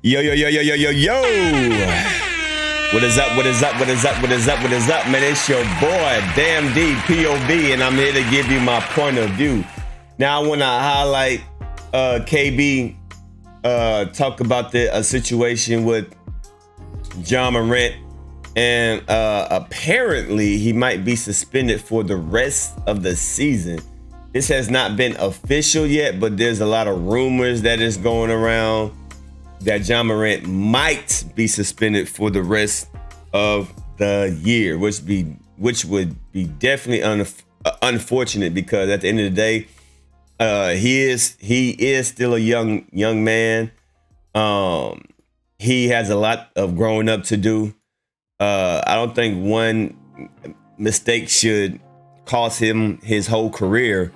Yo, yo, yo, yo, yo, yo, yo. What is up, what is up, what is up, what is up, what is up, man? It's your boy, Damn D, POV, and I'm here to give you my point of view. Now, I want to highlight KB talk about the situation with Ja Morant, and apparently he might be suspended for the rest of the season. This has not been official yet, but there's a lot of rumors that is going around that Ja Morant might be suspended for the rest of the year, which would be definitely unfortunate, because at the end of the day, he is still a young man. He has a lot of growing up to do. I don't think one mistake should cost him his whole career.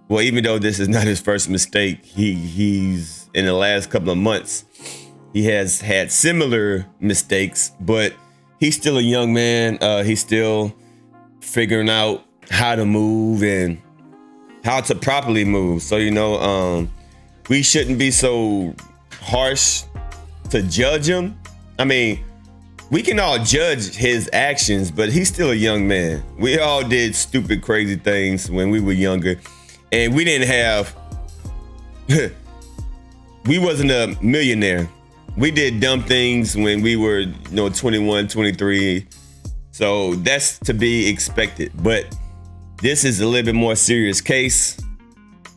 Well, even though this is not his first mistake, he's in the last couple of months, he has had similar mistakes, but he's still a young man. He's still figuring out how to move and how to properly move. So, we shouldn't be so harsh to judge him. I mean, we can all judge his actions, but he's still a young man. We all did stupid, crazy things when we were younger, and we didn't have, we wasn't a millionaire. We did dumb things when we were, 21, 23. So that's to be expected. But this is a little bit more serious case.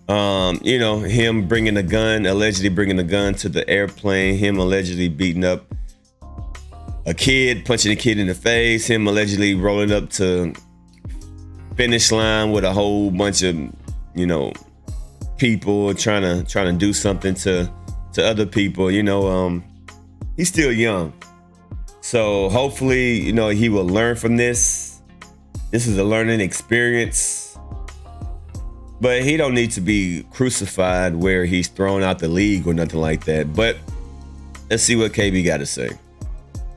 Him allegedly bringing a gun to the airplane, him allegedly beating up a kid, punching a kid in the face, him allegedly rolling up to finish line with a whole bunch of, people trying to do something to other people. He's still young. So hopefully, he will learn from this. This is a learning experience. But he don't need to be crucified where he's thrown out the league or nothing like that. But let's see what KB got to say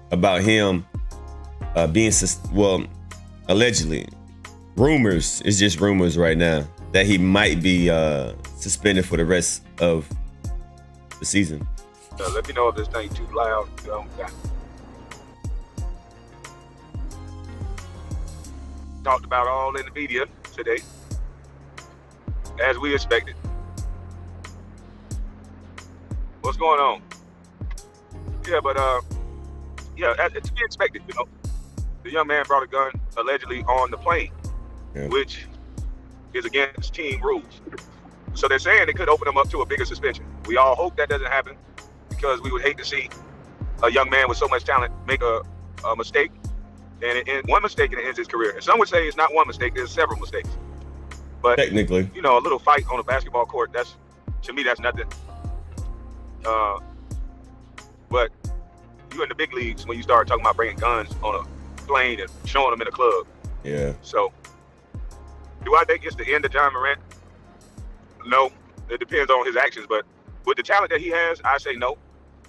about him being, allegedly. Rumors, it's just rumors right now, that he might be suspended for the rest of the season. Let me know if this thing too loud. Talked about all in the media today, as we expected. What's going on? Yeah, but to be expected, The young man brought a gun allegedly on the plane, which is against team rules. So they're saying it could open him up to a bigger suspension. We all hope that doesn't happen, because we would hate to see a young man with so much talent make a mistake, and one mistake and it ends his career. And some would say it's not one mistake, there's several mistakes. But technically, a little fight on a basketball court, to me, that's nothing. But you in the big leagues when you start talking about bringing guns on a plane and showing them in a club. Yeah. So, do I think it's the end of Ja Morant? No, it depends on his actions. But with the talent that he has, I say no.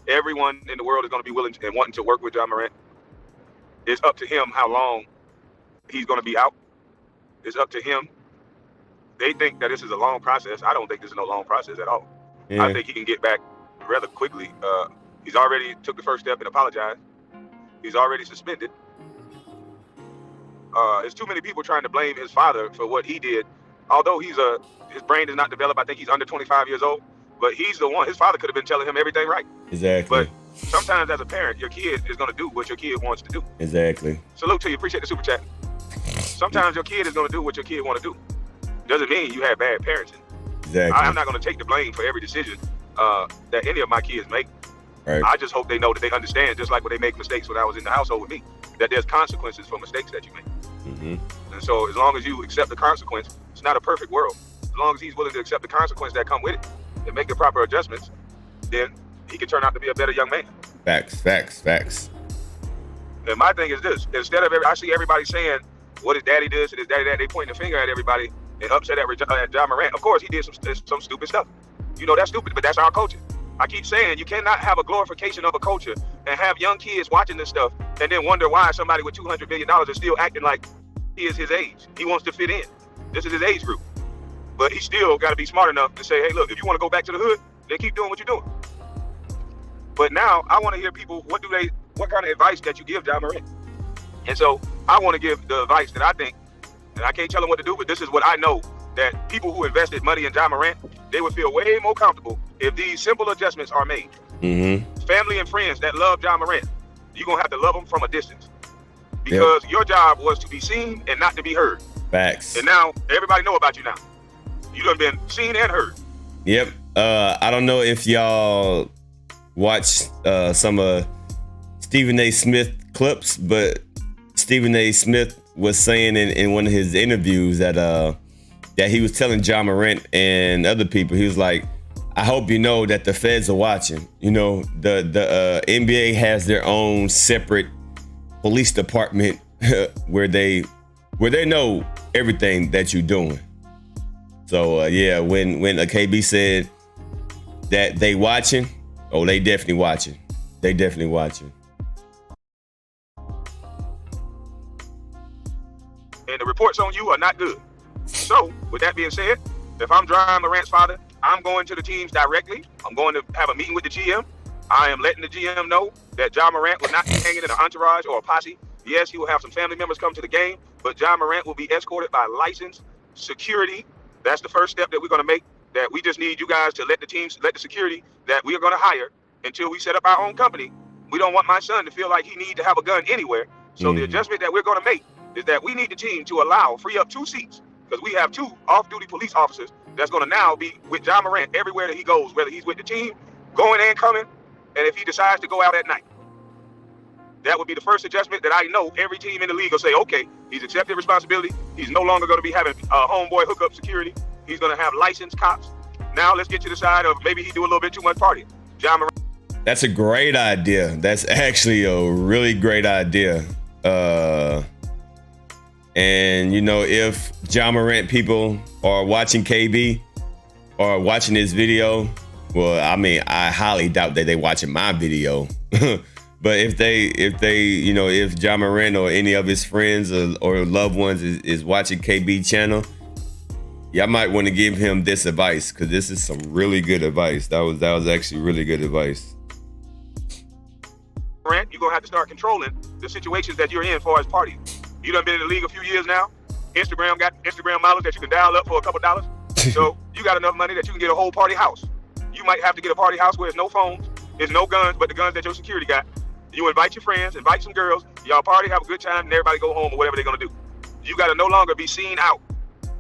Everyone in the world is going to be willing and wanting to work with Ja Morant. It's up to him how long he's going to be out. It's up to him. They think that this is a long process. I don't think this is no long process at all. Yeah. I think he can get back rather quickly. He's already took the first step and apologized. He's already suspended. There's too many people trying to blame his father for what he did. Although his brain is not developed, I think he's under 25 years old. But he's the one, his father could have been telling him everything right. Exactly. But sometimes as a parent, your kid is going to do what your kid wants to do. Exactly. Salute to you. Appreciate the super chat. Sometimes your kid is going to do what your kid want to do. Doesn't mean you have bad parenting. Exactly. I'm not going to take the blame for every decision that any of my kids make. Right. I just hope they know that they understand, just like when they make mistakes when I was in the household with me, that there's consequences for mistakes that you make. Mm-hmm. And so as long as you accept the consequence, it's not a perfect world. As long as he's willing to accept the consequence that come with it and make the proper adjustments, then he can turn out to be a better young man. Facts. And my thing is this: instead of I see everybody saying what his daddy does and his daddy that, they pointing the finger at everybody and upset at Ja Morant. Of course, he did some stupid stuff. That's stupid, but that's our culture. I keep saying you cannot have a glorification of a culture and have young kids watching this stuff and then wonder why somebody with $200 billion is still acting like he is his age. He wants to fit in. This is his age group. But he still got to be smart enough to say, hey, look, if you want to go back to the hood, then keep doing what you're doing. But now I want to hear people, what kind of advice that you give Ja Morant? And so I want to give the advice that I think, and I can't tell them what to do, but this is what I know, that people who invested money in Ja Morant, they would feel way more comfortable if these simple adjustments are made. Family and friends that love Ja Morant, you're going to have to love them from a distance. Because your job was to be seen and not to be heard. Facts. And now everybody know about you now. You done been seen and heard. Yep. I don't know if y'all watched some of Stephen A. Smith clips, but Stephen A. Smith was saying in one of his interviews that he was telling Ja Morant and other people, he was like, I hope you know that the feds are watching. You know, the NBA has their own separate police department where they know everything that you're doing. So yeah, when KB said that they watching, oh, they definitely watching. They definitely watching. And the reports on you are not good. So with that being said, if I'm Ja Morant's father, I'm going to the teams directly. I'm going to have a meeting with the GM. I am letting the GM know that Ja Morant will not be hanging in an entourage or a posse. Yes, he will have some family members come to the game, but Ja Morant will be escorted by licensed security. That's the first step that we're going to make, that we just need you guys to let the security that we are going to hire until we set up our own company. We don't want my son to feel like he needs to have a gun anywhere. So the adjustment that we're going to make is that we need the team to free up 2 seats, because we have 2 off-duty police officers that's going to now be with Ja Morant everywhere that he goes, whether he's with the team, going and coming, and if he decides to go out at night. That would be the first adjustment that I know every team in the league will say, okay, he's accepted responsibility. He's no longer going to be having homeboy hookup security. He's going to have licensed cops. Now let's get to the side of maybe he do a little bit too much partying. Ja Morant. That's a great idea. That's actually a really great idea. And you know, if Ja Morant people are watching KB or watching this video, well, I mean, I highly doubt that they watching my video. But if Ja Morant or any of his friends or loved ones is watching KB channel, y'all might want to give him this advice, because this is some really good advice. That was actually really good advice. Morant, you're gonna have to start controlling the situations that you're in as far as partying. You done been in the league a few years now. Instagram got Instagram models that you can dial up for a couple dollars. So you got enough money that you can get a whole party house. You might have to get a party house where there's no phones, there's no guns, but the guns that your security got. You invite your friends, invite some girls, y'all party, have a good time, and everybody go home or whatever they're gonna do. You gotta no longer be seen out.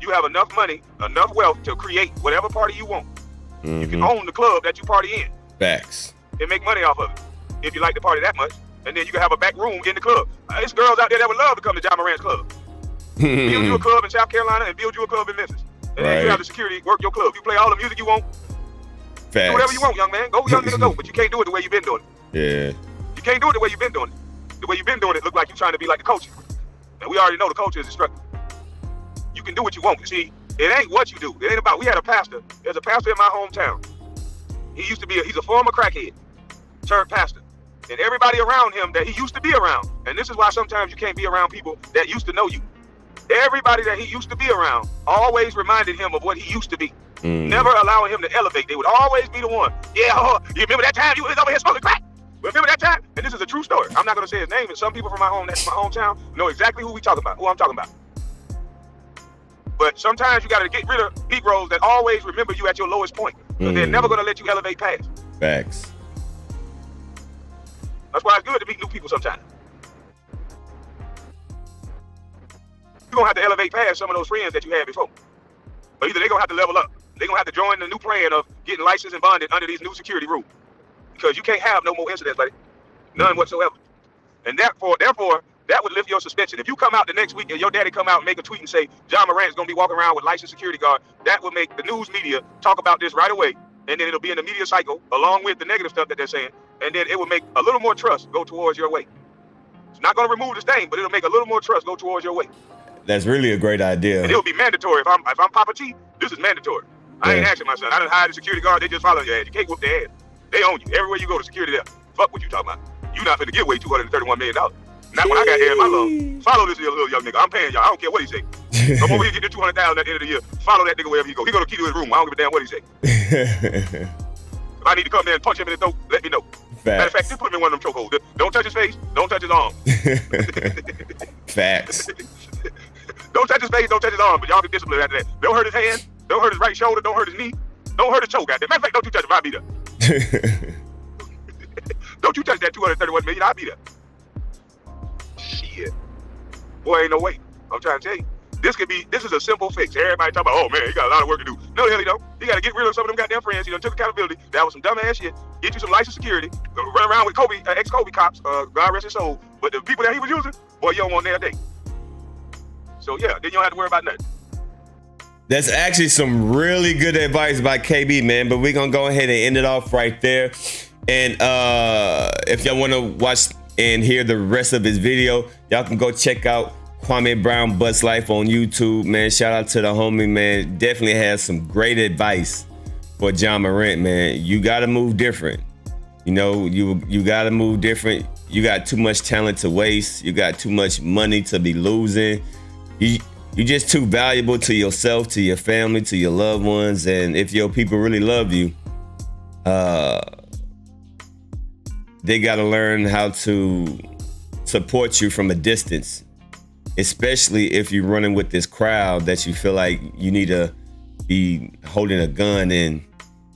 You have enough money, enough wealth to create whatever party you want. You can own the club that you party in. Facts. And make money off of it, if you like to party that much. And then you can have a back room in the club. There's girls out there that would love to come to Ja Morant's club. Build you a club in South Carolina and build you a club in Memphis. And then you have the security work your club. You play all the music you want. Facts. Do whatever you want, young man. Go, young nigga, go. But you can't do it the way you've been doing it. Yeah. You can't do it the way you've been doing it. The way you've been doing it look like you're trying to be like the culture. And we already know the culture is destructive. You can do what you want. See, it ain't what you do. It ain't about, we had a pastor. There's a pastor in my hometown. He's a former crackhead turned pastor. And everybody around him that he used to be around. And this is why sometimes you can't be around people that used to know you. Everybody that he used to be around always reminded him of what he used to be. Never allowing him to elevate. They would always be the one. Yeah, you remember that time you was over here smoking crack? Remember that time? And this is a true story. I'm not going to say his name, and some people from my hometown know exactly who I'm talking about. But sometimes you got to get rid of Negroes that always remember you at your lowest point. Because they're never going to let you elevate past. Facts. That's why it's good to meet new people sometimes. You're going to have to elevate past some of those friends that you had before. But either they're going to have to level up. They're going to have to join the new plan of getting licensed and bonded under these new security rules. Because you can't have no more incidents like that. None whatsoever. And therefore, that would lift your suspension. If you come out the next week and your daddy come out and make a tweet and say, Ja Morant's going to be walking around with licensed security guard, that would make the news media talk about this right away. And then it'll be in the media cycle along with the negative stuff that they're saying. And then it will make a little more trust go towards your way. It's not going to remove the stain, but it'll make a little more trust go towards your way. That's really a great idea. And it'll be mandatory. If I'm Papa T, this is mandatory. I ain't asking my son. I done hired a security guard. They just follow your ass. You can't whoop their ass. They own you. Everywhere you go, the security there. Fuck what you talking about. You not finna give away $231 million. Not when I got air in my lungs. Follow this little young nigga. I'm paying y'all. I don't care what he say. Come over here, get the $200,000 at the end of the year. Follow that nigga wherever you go. He gonna keep to his room. I don't give a damn what he say. If I need to come there and punch him in the throat, let me know. Matter of fact, just put him in one of them chokeholds. Don't touch his face. Don't touch his arm. Facts. Don't touch his face. Don't touch his arm. But y'all can discipline after that. Don't hurt his hand. Don't hurt his right shoulder. Don't hurt his knee. Don't hurt his choke. Matter of fact, don't you touch him. I'll be there. Don't you touch that $231 million. I'll be there. Shit. Boy, ain't no way. I'm trying to tell you. This is a simple fix. Everybody talking about, oh man, he got a lot of work to do. No, the hell he don't. You got to get rid of some of them goddamn friends. He done took accountability. That was some dumbass shit. Get you some licensed security. Run around with Kobe, ex-Kobe cops. God rest his soul. But the people that he was using, boy, you don't want their day. So yeah, then you don't have to worry about nothing. That's actually some really good advice by KB, man. But we're going to go ahead and end it off right there. And if y'all want to watch and hear the rest of his video, y'all can go check out Kwame Brown Butts Life on YouTube, man. Shout out to the homie, man. Definitely has some great advice for Ja Morant, man. You got to move different. You know, you got to move different. You got too much talent to waste. You got too much money to be losing. You're just too valuable to yourself, to your family, to your loved ones. And if your people really love you, they got to learn how to support you from a distance, especially if you're running with this crowd that you feel like you need to be holding a gun and,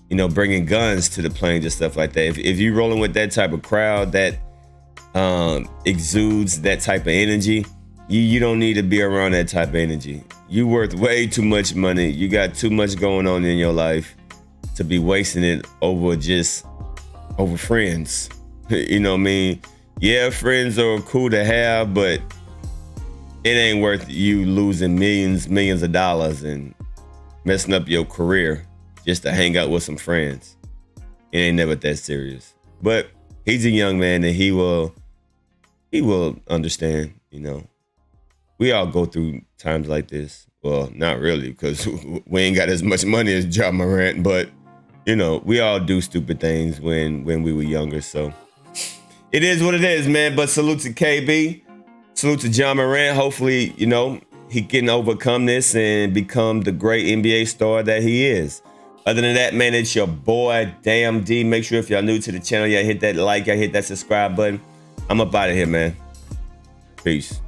you know, bringing guns to the planes and stuff like that. If you're rolling with that type of crowd that exudes that type of energy, you don't need to be around that type of energy. You worth way too much money. You got too much going on in your life to be wasting it over friends. You know what I mean? Yeah, friends are cool to have, but it ain't worth you losing millions of dollars and messing up your career just to hang out with some friends. It ain't never that serious. But he's a young man and he will understand, you know. We all go through times like this. Well, not really, because we ain't got as much money as Ja Morant, but you know, we all do stupid things when we were younger. So it is what it is, man. But salute to KB. Salute to Ja Morant. Hopefully, you know, he can overcome this and become the great NBA star that he is. Other than that, man, it's your boy, Damn D. Make sure if y'all new to the channel, y'all hit that like, y'all hit that subscribe button. I'm up out of here, man. Peace.